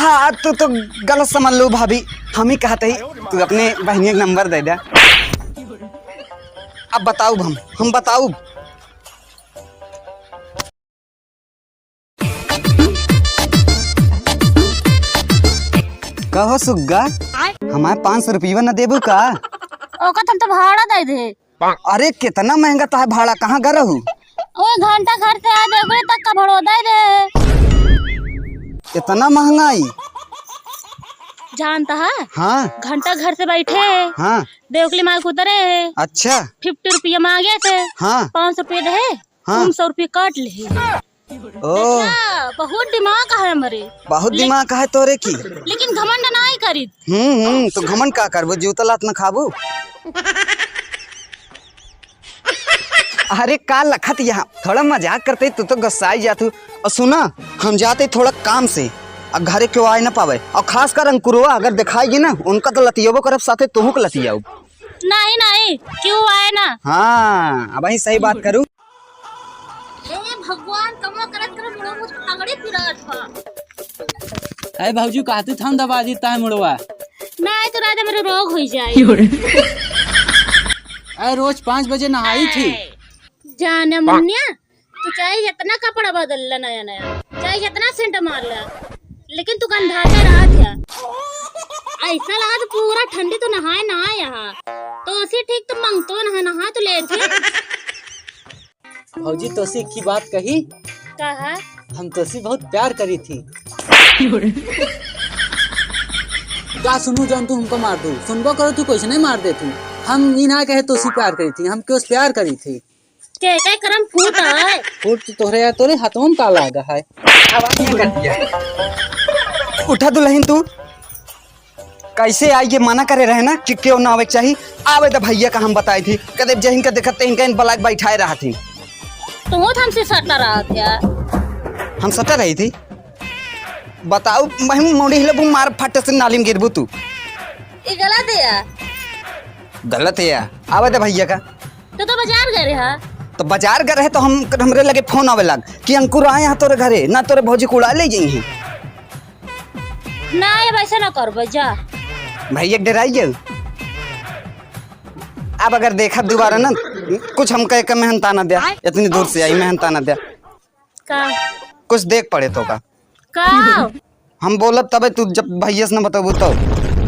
हाँ तो गलत समझ लो भाभी, हम ही कहते ही तू अपने बहनी का नंबर दे दे। अब बताऊ हम बताऊ। कहो सुग्गा, हमारे 500 रुपया न देबू का? ओका तुम तो भाड़ा दे दे। अरे कितना महंगा तो है भाड़ा, कहाँ गा रहू? ओए घंटा घर से आ देवगढ़ी तक का भाड़ा दे दे। इतना महंगाई? जानता है? हाँ। घंटा घर से बैठे हाँ। देवगली मार्ग उतरे। अच्छा। 50 रुपया मांगे थे। हाँ। 500 रुपये दे। हाँ। 100 रुपये काट ले। ओ बहुत दिमाग है हमारे। बहुत दिमाग है तोरे की। लेकिन घमंड नहीं करी। तो घमंड का करबो, जूता लात न खाबू। अरे का लखत यहाँ थोड़ा मजाक करते तू तो गुस्साई जातू। और सुना, हम जाते थोड़ा काम से, और घरे क्यों आए ना पावे, और खास कर अंकुरवा अगर दिखाएगी ना उनका तो लतियबो करब साथे तुहू के लतियाऊ। नहीं क्यों आए ना। हाँ अब ही सही बात करूँ। भगवान कमा करत मुझ तगड़ी पिरात था। अरे भाऊजी कहते थे हम दबा देता है मुड़वा। नहीं तो रात मेरे रोग हो जाए। अरे रोज 5 बजे नहाई थी। जाने मुन्निया, तू चाहे जितना कपड़ा बदल ला नया चाहे जितना सेंट मार ला, लेकिन तू गंधाते रहा था। ऐसा लगा तो पूरा ठंडी तो नहाए यहाँ तो उसी ठीक तो मंगतो नहा तो ले थे। भाऊजी तो सी की बात कही। कहा? हम तो सी बहुत प्यार करी थी। क्या सुनू जान तू हमको मार दू, सुनबो करो तू कुछ नहीं मार दे तू। हम ना कहे तो सी प्यार करी थी, हम क्यों प्यार करी थी। के करम फूट है। फूट तोरे हाथों में काला लगा है। आवाज नहीं कर दिया। उठा दुल्हन तू कैसे आई, ये मना करे रहे ना कि क्यों ना आवे चाहिए। आवे तो भैया का हम बताई थी, कदे जहिन का देखते इनका इन ब्लैक बैठाए रहा थी। तो हमसे सटा रहा था। हम सटा रही थी? बताओ मैं मोड़ी हिले मार फट से नाली में गिरबू तू। ये गलत है यार। गलत है यार। आवे तो भैया का। तो बाजार गए रहा। तो बाजार गए रहे तो हमरे लगे फोन आवे लग कि अंकुर आए यहाँ तोरे घरे, ना तोरे भौजी को उड़ा ले जाइए। ना ये वैसा ना कर जा। भैया डराइए। अब अगर देखा दोबारा ना कुछ हम कह के मेहनता ना दिया, इतनी दूर से आई मेहनता ना दिया का कुछ देख पड़े तो का हम बोलब तबे तू जब भैया से ना बताबू तो।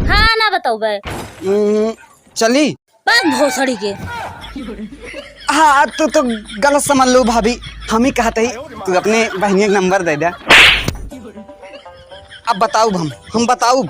हाँ ना बताओ बे। चली बात भोसड़ी के। हाँ तो गलत समझ लो भाभी, हम ही कहते ही तू अपने बहनी का नंबर दे दे। अब बताऊ हम बताऊ।